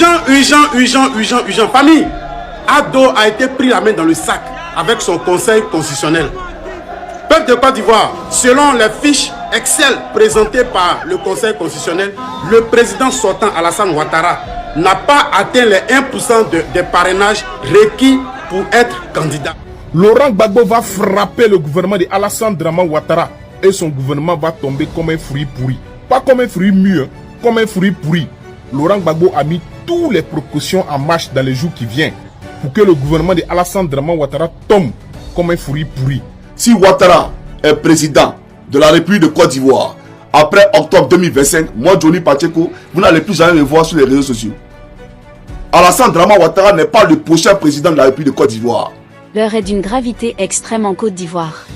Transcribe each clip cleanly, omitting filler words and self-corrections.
Urgent. Famille, Ado a été pris la main dans le sac avec son conseil constitutionnel. Peuple de Côte d'Ivoire, selon les fiches Excel présentées par le conseil constitutionnel, le président sortant Alassane Ouattara n'a pas atteint les 1% des parrainages requis pour être candidat. Laurent Gbagbo va frapper le gouvernement de Alassane Dramane Ouattara et son gouvernement va tomber comme un fruit pourri. Pas comme un fruit mûr, comme un fruit pourri. Laurent Gbagbo a mis toutes les précautions en marche dans les jours qui viennent pour que le gouvernement de Alassane Dramane Ouattara tombe comme un fruit pourri. Si Ouattara est président de la République de Côte d'Ivoire après octobre 2025, moi Johnny Pacheco, vous n'allez plus jamais me voir sur les réseaux sociaux. Alassane Dramane Ouattara n'est pas le prochain président de la République de Côte d'Ivoire. L'heure est d'une gravité extrême en Côte d'Ivoire.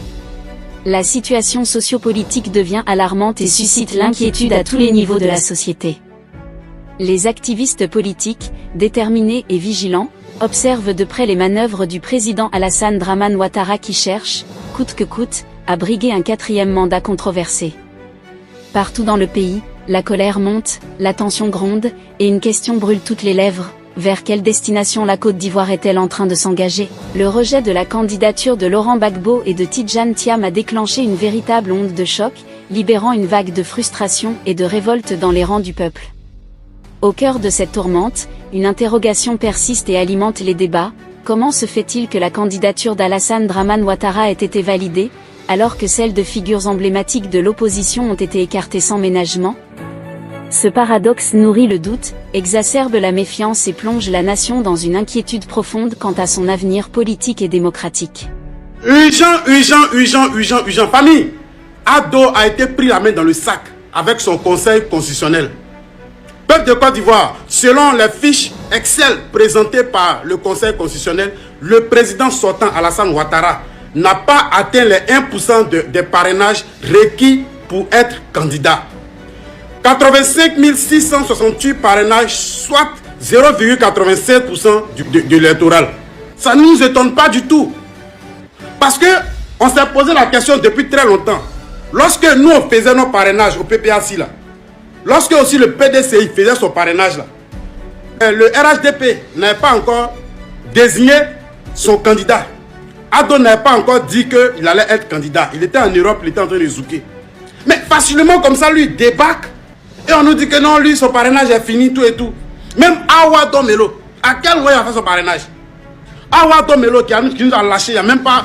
La situation sociopolitique devient alarmante et suscite l'inquiétude à tous les niveaux de la société. Les activistes politiques, déterminés et vigilants, observent de près les manœuvres du président Alassane Dramane Ouattara qui cherche, coûte que coûte, à briguer un 4e mandat controversé. Partout dans le pays, la colère monte, la tension gronde, et une question brûle toutes les lèvres. Vers quelle destination la Côte d'Ivoire est-elle en train de s'engager? Le rejet de la candidature de Laurent Gbagbo et de Tidjane Thiam a déclenché une véritable onde de choc, libérant une vague de frustration et de révolte dans les rangs du peuple. Au cœur de cette tourmente, une interrogation persiste et alimente les débats. Comment se fait-il que la candidature d'Alassane Dramane Ouattara ait été validée, alors que celles de figures emblématiques de l'opposition ont été écartées sans ménagement? Ce paradoxe nourrit le doute, exacerbe la méfiance et plonge la nation dans une inquiétude profonde quant à son avenir politique et démocratique. Urgent. Famille, Ado a été pris la main dans le sac avec son conseil constitutionnel. Peuple de Côte d'Ivoire, selon les fiches Excel présentées par le conseil constitutionnel, le président sortant Alassane Ouattara n'a pas atteint les 1% des parrainages requis pour être candidat. 85 668 parrainages, soit 0,87% de l'électoral. Ça ne nous étonne pas du tout. Parce que on s'est posé la question depuis très longtemps. Lorsque nous on faisait nos parrainages au PPAC là, lorsque aussi le PDCI faisait son parrainage là, le RHDP n'avait pas encore désigné son candidat. Ado n'avait pas encore dit qu'il allait être candidat. Il était en Europe, il était en train de zouker. Mais facilement comme ça, lui débarque. Et on nous dit que non, lui, son parrainage est fini, tout et tout. Même Awa Domelo, à quel moment il a fait son parrainage? Awa Domelo qui nous a lâché il n'y a même pas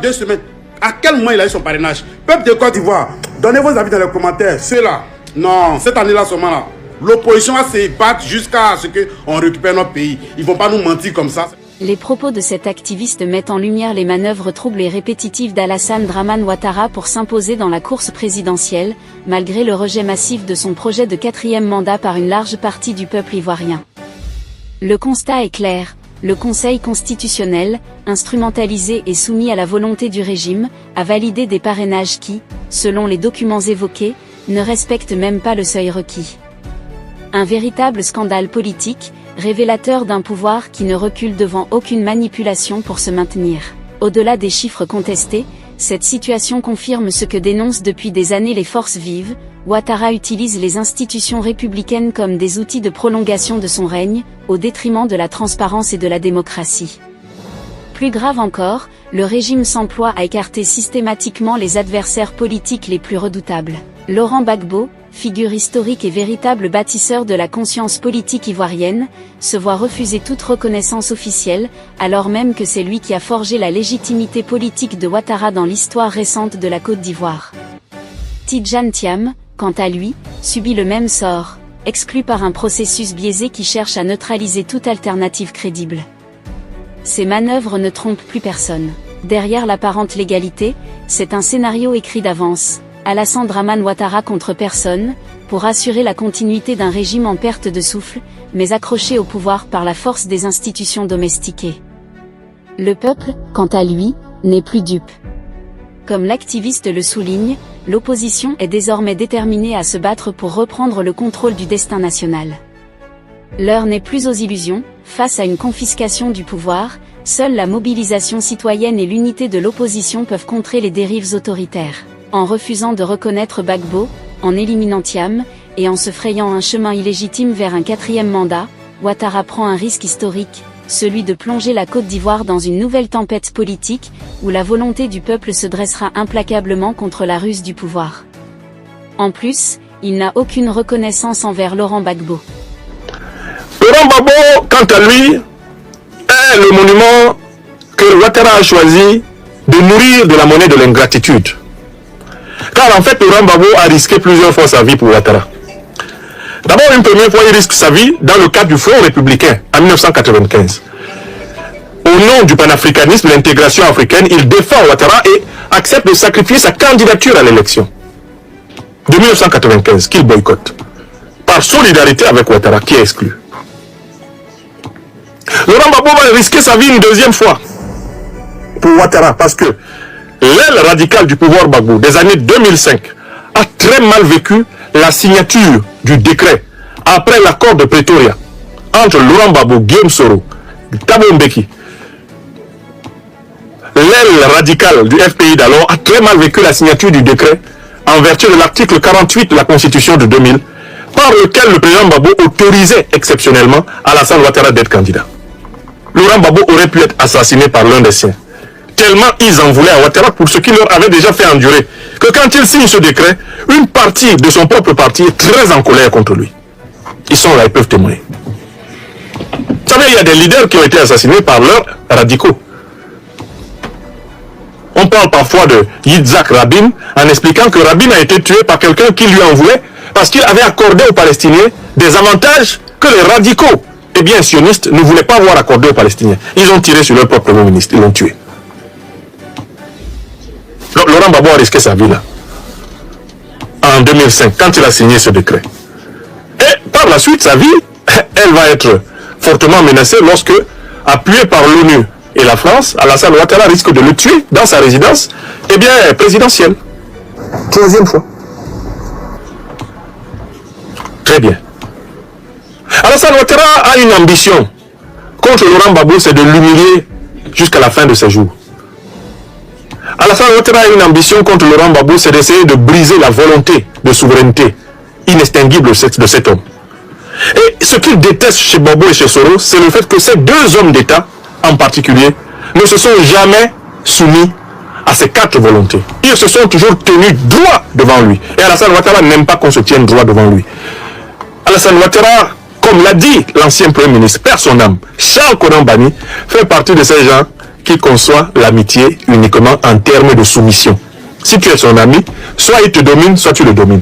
2 semaines. À quel moment il a eu son parrainage? Peuple de Côte d'Ivoire, donnez vos avis dans les commentaires. Ceux-là, non, cette année-là seulement là, l'opposition va se battre jusqu'à ce qu'on récupère notre pays. Ils ne vont pas nous mentir comme ça. Les propos de cet activiste mettent en lumière les manœuvres troubles et répétitives d'Alassane Dramane Ouattara pour s'imposer dans la course présidentielle, malgré le rejet massif de son projet de 4e mandat par une large partie du peuple ivoirien. Le constat est clair, le Conseil constitutionnel, instrumentalisé et soumis à la volonté du régime, a validé des parrainages qui, selon les documents évoqués, ne respectent même pas le seuil requis. Un véritable scandale politique, révélateur d'un pouvoir qui ne recule devant aucune manipulation pour se maintenir. Au-delà des chiffres contestés, cette situation confirme ce que dénoncent depuis des années les forces vives. Ouattara utilise les institutions républicaines comme des outils de prolongation de son règne, au détriment de la transparence et de la démocratie. Plus grave encore, le régime s'emploie à écarter systématiquement les adversaires politiques les plus redoutables. Laurent Gbagbo, figure historique et véritable bâtisseur de la conscience politique ivoirienne, se voit refuser toute reconnaissance officielle, alors même que c'est lui qui a forgé la légitimité politique de Ouattara dans l'histoire récente de la Côte d'Ivoire. Tidjane Thiam, quant à lui, subit le même sort, exclu par un processus biaisé qui cherche à neutraliser toute alternative crédible. Ces manœuvres ne trompent plus personne. Derrière l'apparente légalité, c'est un scénario écrit d'avance. Alassane Dramane Ouattara contre personne, pour assurer la continuité d'un régime en perte de souffle, mais accroché au pouvoir par la force des institutions domestiquées. Le peuple, quant à lui, n'est plus dupe. Comme l'activiste le souligne, l'opposition est désormais déterminée à se battre pour reprendre le contrôle du destin national. L'heure n'est plus aux illusions, face à une confiscation du pouvoir, seule la mobilisation citoyenne et l'unité de l'opposition peuvent contrer les dérives autoritaires. En refusant de reconnaître Gbagbo, en éliminant Thiam, et en se frayant un chemin illégitime vers un 4e mandat, Ouattara prend un risque historique, celui de plonger la Côte d'Ivoire dans une nouvelle tempête politique, où la volonté du peuple se dressera implacablement contre la ruse du pouvoir. En plus, il n'a aucune reconnaissance envers Laurent Gbagbo. Laurent Gbagbo, quant à lui, est le monument que Ouattara a choisi de nourrir de la monnaie de l'ingratitude. Car en fait, Laurent Gbagbo a risqué plusieurs fois sa vie pour Ouattara. D'abord, une première fois, il risque sa vie dans le cadre du Front républicain, en 1995. Au nom du panafricanisme, l'intégration africaine, il défend Ouattara et accepte de sacrifier sa candidature à l'élection de 1995, qu'il boycotte, par solidarité avec Ouattara, qui est exclu. Laurent Gbagbo va risquer sa vie une deuxième fois pour Ouattara, parce que l'aile radicale du pouvoir Gbagbo des années 2005 a très mal vécu la signature du décret après l'accord de Pretoria entre Laurent Gbagbo, Guillaume Soro, Thabo Mbeki. L'aile radicale du FPI d'alors a très mal vécu la signature du décret en vertu de l'article 48 de la Constitution de 2000, par lequel le président Gbagbo autorisait exceptionnellement Alassane Ouattara d'être candidat. Laurent Gbagbo aurait pu être assassiné par l'un des siens. Tellement ils en voulaient à Ouattara pour ce qu'il leur avait déjà fait endurer, que quand il signe ce décret, une partie de son propre parti est très en colère contre lui. Ils sont là, ils peuvent témoigner. Vous savez, il y a des leaders qui ont été assassinés par leurs radicaux. On parle parfois de Yitzhak Rabin en expliquant que Rabin a été tué par quelqu'un qui lui en voulait parce qu'il avait accordé aux Palestiniens des avantages que les radicaux et bien sionistes ne voulaient pas voir accordés aux Palestiniens. Ils ont tiré sur leur propre ministre, ils l'ont tué. Laurent Gbagbo a risqué sa vie là, en 2005, quand il a signé ce décret. Et par la suite, sa vie, elle va être fortement menacée lorsque, appuyé par l'ONU et la France, Alassane Ouattara risque de le tuer dans sa résidence, eh bien, présidentielle. Troisième fois. Très bien. Alassane Ouattara a une ambition contre Laurent Gbagbo, c'est de l'humilier jusqu'à la fin de ses jours. Alassane Ouattara a une ambition contre Laurent Gbagbo, c'est d'essayer de briser la volonté de souveraineté inextinguible de cet homme. Et ce qu'il déteste chez Gbagbo et chez Soro, c'est le fait que ces deux hommes d'État, en particulier, ne se sont jamais soumis à ces quatre volontés. Ils se sont toujours tenus droit devant lui. Et Alassane Ouattara n'aime pas qu'on se tienne droit devant lui. Alassane Ouattara, comme l'a dit l'ancien Premier ministre, perd son âme. Charles Konan Banny fait partie de ces gens qui conçoit l'amitié uniquement en termes de soumission. Si tu es son ami, soit il te domine, soit tu le domines.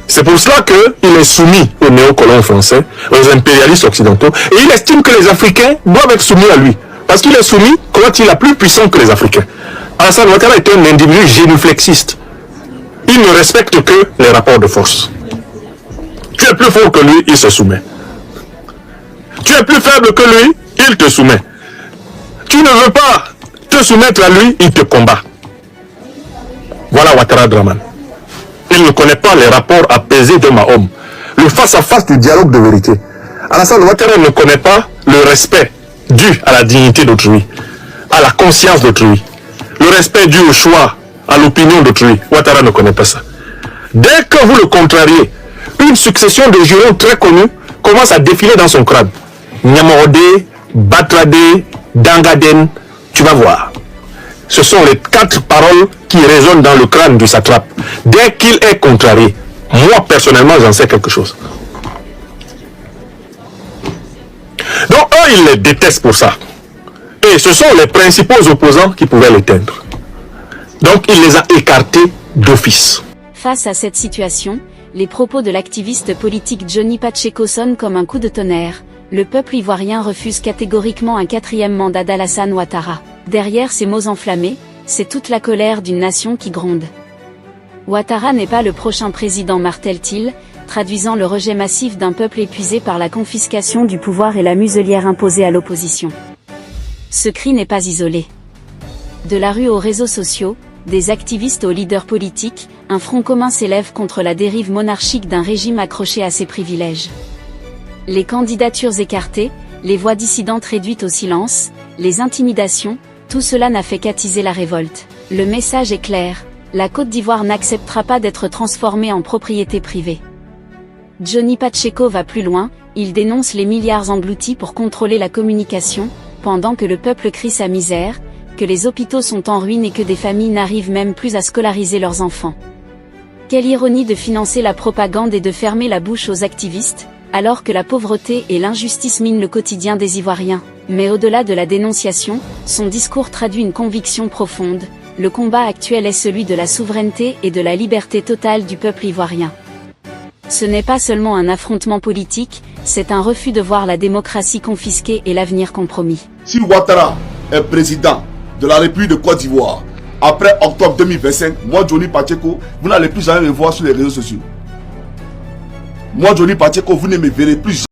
C'est pour cela qu'il est soumis aux néocolons français, aux impérialistes occidentaux, et il estime que les Africains doivent être soumis à lui. Parce qu'il est soumis quand il est plus puissant que les Africains. Alassane Ouattara est un individu génuflexiste. Il ne respecte que les rapports de force. Tu es plus fort que lui, il se soumet. Tu es plus faible que lui, il te soumet. Tu ne veux pas te soumettre à lui, il te combat. Voilà Ouattara Draman. Il ne connaît pas les rapports apaisés d'homme à homme. Le face-à-face du dialogue de vérité. Alassane Ouattara ne connaît pas le respect dû à la dignité d'autrui, à la conscience d'autrui. Le respect dû au choix, à l'opinion d'autrui. Ouattara ne connaît pas ça. Dès que vous le contrariez, une succession de jurons très connus commence à défiler dans son crâne. Nyamorde, Batrade, Dangaden, tu vas voir. Ce sont les quatre paroles qui résonnent dans le crâne du satrape. Dès qu'il est contrarié, moi personnellement j'en sais quelque chose. Donc eux ils les détestent pour ça. Et ce sont les principaux opposants qui pouvaient l'éteindre. Donc il les a écartés d'office. Face à cette situation, les propos de l'activiste politique Johnny Pacheco sonnent comme un coup de tonnerre. Le peuple ivoirien refuse catégoriquement un quatrième mandat d'Alassane Ouattara. Derrière ces mots enflammés, c'est toute la colère d'une nation qui gronde. Ouattara n'est pas le prochain président, martèle-t-il, traduisant le rejet massif d'un peuple épuisé par la confiscation du pouvoir et la muselière imposée à l'opposition. Ce cri n'est pas isolé. De la rue aux réseaux sociaux, des activistes aux leaders politiques, un front commun s'élève contre la dérive monarchique d'un régime accroché à ses privilèges. Les candidatures écartées, les voix dissidentes réduites au silence, les intimidations, tout cela n'a fait qu'attiser la révolte. Le message est clair, la Côte d'Ivoire n'acceptera pas d'être transformée en propriété privée. Johnny Pacheco va plus loin, Il dénonce les milliards engloutis pour contrôler la communication, pendant que le peuple crie sa misère, que les hôpitaux sont en ruine et que des familles n'arrivent même plus à scolariser leurs enfants. Quelle ironie de financer la propagande et de fermer la bouche aux activistes, alors que la pauvreté et l'injustice minent le quotidien des Ivoiriens. Mais au-delà de la dénonciation, son discours traduit une conviction profonde: le combat actuel est celui de la souveraineté et de la liberté totale du peuple ivoirien. Ce n'est pas seulement un affrontement politique, c'est un refus de voir la démocratie confisquée et l'avenir compromis. Si Ouattara est président de la République de Côte d'Ivoire, après octobre 2025, moi, Johnny Pacheco, vous n'allez plus jamais me voir sur les réseaux sociaux. Moi, Johnny Pacheco, vous ne me verrez plus